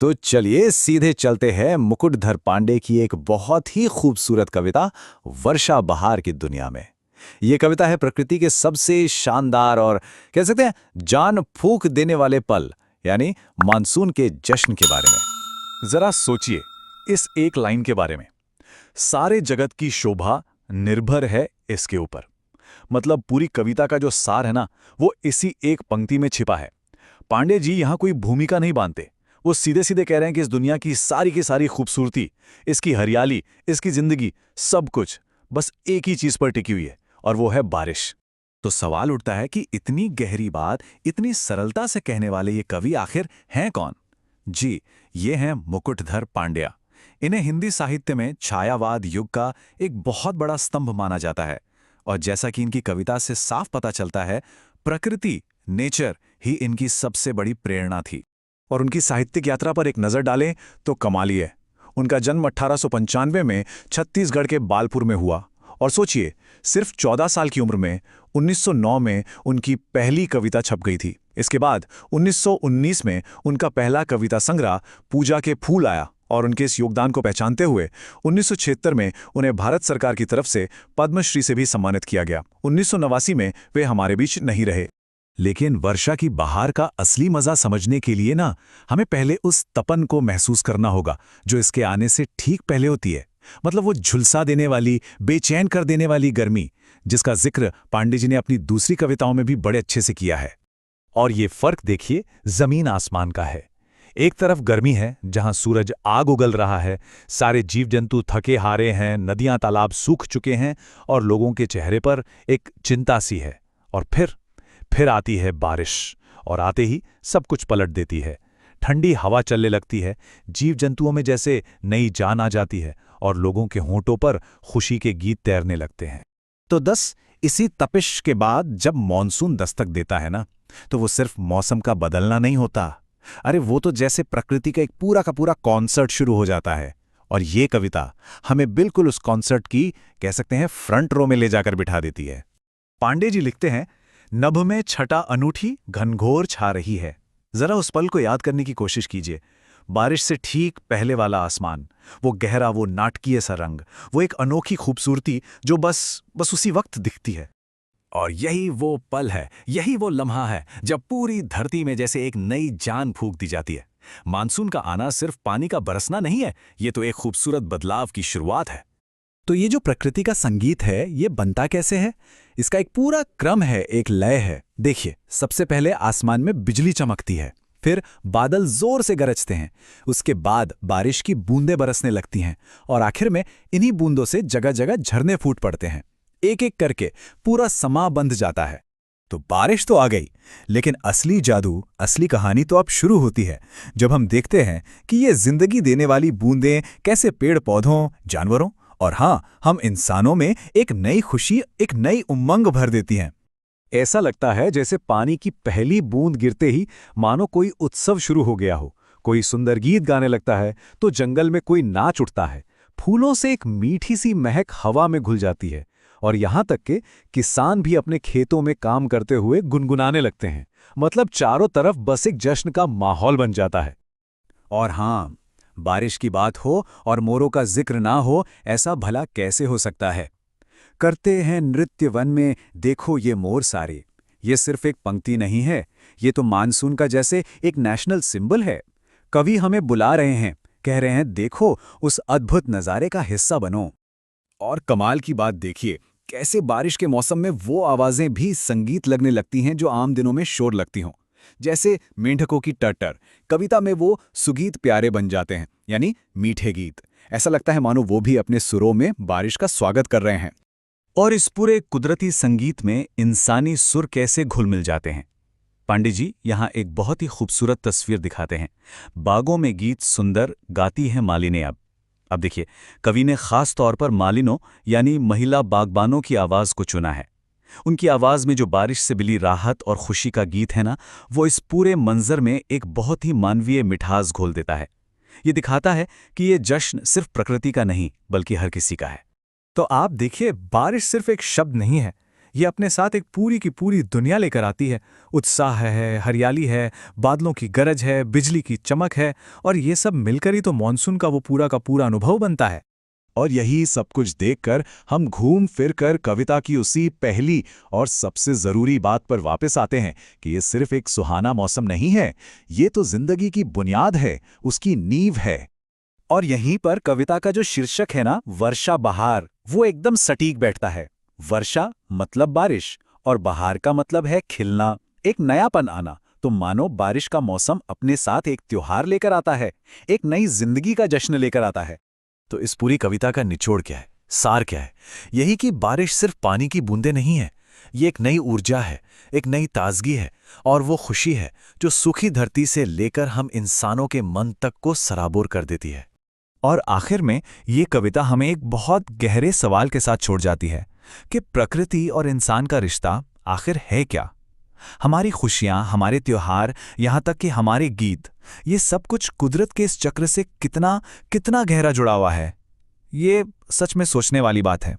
तो चलिए सीधे चलते हैं मुकुटधर पांडे की एक बहुत ही खूबसूरत कविता वर्षा बहार की दुनिया में। ये कविता है प्रकृति के सबसे शानदार और कह सकते हैं जान फूंक देने वाले पल, यानी मानसून के जश्न के बारे में। जरा सोचिए इस एक लाइन के बारे में। सारे जगत की शोभा निर्भर है इसके ऊपर। मतलब पूरी कविता का जो सार है ना, वो इसी एक पंक्ति में छिपा है। पांडे जी यहाँ कोई भूमिका नहीं बांधते। वो सीधे सीधे कह रहे हैं कि इस दुनिया की सारी खूबसूरती, इसकी हरियाली, इसकी जिंदगी, सब कुछ बस एक ही चीज पर टिकी हुई है, और वो है बारिश। तो सवाल उठता है कि इतनी गहरी बात इतनी सरलता से कहने वाले ये कवि आखिर हैं कौन? जी, ये हैं मुकुटधर पांड्या। इन्हें हिंदी साहित्य में छायावाद युग का एक बहुत बड़ा स्तंभ माना जाता है। और जैसा कि इनकी कविता से साफ पता चलता है, प्रकृति, नेचर ही इनकी सबसे बड़ी प्रेरणा थी। और उनकी साहित्यिक यात्रा पर एक नज़र डालें तो कमाल ही है। उनका जन्म 1895 में छत्तीसगढ़ के बालपुर में हुआ। और सोचिए, सिर्फ 14 साल की उम्र में 1909 में उनकी पहली कविता छप गई थी। इसके बाद 1919 में उनका पहला कविता संग्रह पूजा के फूल आया, और उनके इस योगदान को पहचानते हुए 1976 में उन्हें भारत सरकार की तरफ से पद्मश्री से भी सम्मानित किया गया। 1989 में वे हमारे बीच नहीं रहे। लेकिन वर्षा की बहार का असली मजा समझने के लिए ना, हमें पहले उस तपन को महसूस करना होगा जो इसके आने से ठीक पहले होती है। मतलब वो झुलसा देने वाली, बेचैन कर देने वाली गर्मी, जिसका जिक्र पांडे जी ने अपनी दूसरी कविताओं में भी बड़े अच्छे से किया है। और ये फर्क देखिए जमीन आसमान का है। एक तरफ गर्मी है जहां सूरज आग उगल रहा है, सारे जीव जंतु थके हारे हैं, नदियां तालाब सूख चुके हैं, और लोगों के चेहरे पर एक चिंता सी है। और फिर आती है बारिश, और आते ही सब कुछ पलट देती है। ठंडी हवा चलने लगती है, जीव जंतुओं में जैसे नई जान आ जाती है, और लोगों के होंठों पर खुशी के गीत तैरने लगते हैं। तो इसी तपिश के बाद जब मॉनसून दस्तक देता है ना, तो वो सिर्फ मौसम का बदलना नहीं होता। अरे वो तो जैसे प्रकृति का एक पूरा का पूरा कॉन्सर्ट शुरू हो जाता है। और ये कविता हमें बिल्कुल उस कॉन्सर्ट की, कह सकते हैं, फ्रंट रो में ले जाकर बिठा देती है। पांडे जी लिखते हैं, नभ में छटा अनूठी घनघोर छा रही है। जरा उस पल को याद करने की कोशिश कीजिए। बारिश से ठीक पहले वाला आसमान, वो गहरा, वो नाटकीय सा रंग, वो एक अनोखी खूबसूरती जो बस उसी वक्त दिखती है। और यही वो पल है, यही वो लम्हा है जब पूरी धरती में जैसे एक नई जान फूंक दी जाती है। मानसून का आना सिर्फ पानी का बरसना नहीं है, ये तो एक खूबसूरत बदलाव की शुरुआत है। तो ये जो प्रकृति का संगीत है, ये बनता कैसे है? इसका एक पूरा क्रम है, एक लय है। देखिए, सबसे पहले आसमान में बिजली चमकती है, फिर बादल जोर से गरजते हैं, उसके बाद बारिश की बूंदें बरसने लगती हैं, और आखिर में इन्हीं बूंदों से जगह जगह झरने फूट पड़ते हैं। एक एक करके पूरा समा बंध जाता है। तो बारिश तो आ गई, लेकिन असली जादू, असली कहानी तो अब शुरू होती है, जब हम देखते हैं कि ये जिंदगी देने वाली बूंदें कैसे पेड़ पौधों, जानवरों और हाँ, हम इंसानों में एक नई खुशी, एक नई उमंग भर देती हैं। ऐसा लगता है जैसे पानी की पहली बूंद गिरते ही मानो कोई उत्सव शुरू हो गया हो। कोई सुंदर गीत गाने लगता है तो जंगल में कोई नाच उठता है, फूलों से एक मीठी सी महक हवा में घुल जाती है, और यहां तक कि किसान भी अपने खेतों में काम करते हुए गुनगुनाने लगते हैं। मतलब चारों तरफ बस एक जश्न का माहौल बन जाता है। और हाँ, बारिश की बात हो और मोरों का जिक्र ना हो, ऐसा भला कैसे हो सकता है? करते हैं नृत्य वन में, देखो ये मोर सारे। ये सिर्फ एक पंक्ति नहीं है, ये तो मानसून का जैसे एक नेशनल सिंबल है। कवि हमें बुला रहे हैं, कह रहे हैं, देखो उस अद्भुत नज़ारे का हिस्सा बनो। और कमाल की बात देखिए, कैसे बारिश के मौसम में वो आवाजें भी संगीत लगने लगती हैं जो आम दिनों में शोर लगती हों। जैसे मेंढकों की टटर, कविता में वो सुगीत प्यारे बन जाते हैं, यानी मीठे गीत। ऐसा लगता है मानो वो भी अपने सुरों में बारिश का स्वागत कर रहे हैं। और इस पूरे कुदरती संगीत में इंसानी सुर कैसे घुल मिल जाते हैं। पांडे जी यहाँ एक बहुत ही खूबसूरत तस्वीर दिखाते हैं। बागों में गीत सुंदर गाती हैं मालिनें। अब देखिए, कवि ने खास तौर पर मालिनों यानी महिला बागबानों की आवाज़ को चुना है। उनकी आवाज़ में जो बारिश से मिली राहत और खुशी का गीत है ना, वो इस पूरे मंजर में एक बहुत ही मानवीय मिठास घोल देता है। ये दिखाता है कि ये जश्न सिर्फ प्रकृति का नहीं बल्कि हर किसी का है। तो आप देखिए, बारिश सिर्फ एक शब्द नहीं है, ये अपने साथ एक पूरी की पूरी दुनिया लेकर आती है। उत्साह है, हरियाली है, बादलों की गरज है, बिजली की चमक है, और ये सब मिलकर ही तो मानसून का वो पूरा का पूरा अनुभव बनता है। और यही सब कुछ देखकर हम घूम फिर कर कविता की उसी पहली और सबसे जरूरी बात पर वापस आते हैं कि ये सिर्फ एक सुहाना मौसम नहीं है, ये तो जिंदगी की बुनियाद है, उसकी नींव है। और यहीं पर कविता का जो शीर्षक है ना, वर्षा बहार, वो एकदम सटीक बैठता है। वर्षा मतलब बारिश, और बहार का मतलब है खिलना, एक नयापन आना। तो मानो बारिश का मौसम अपने साथ एक त्योहार लेकर आता है, एक नई जिंदगी का जश्न लेकर आता है। तो इस पूरी कविता का निचोड़ क्या है, सार क्या है? यही कि बारिश सिर्फ पानी की बूंदें नहीं है, ये एक नई ऊर्जा है, एक नई ताजगी है, और वो खुशी है जो सूखी धरती से लेकर हम इंसानों के मन तक को सराबोर कर देती है। और आखिर में ये कविता हमें एक बहुत गहरे सवाल के साथ छोड़ जाती है कि प्रकृति और इंसान का रिश्ता आखिर है क्या? हमारी खुशियां, हमारे त्योहार, यहाँ तक कि हमारे गीत, ये सब कुछ कुदरत के इस चक्र से कितना कितना गहरा जुड़ा हुआ है। ये सच में सोचने वाली बात है।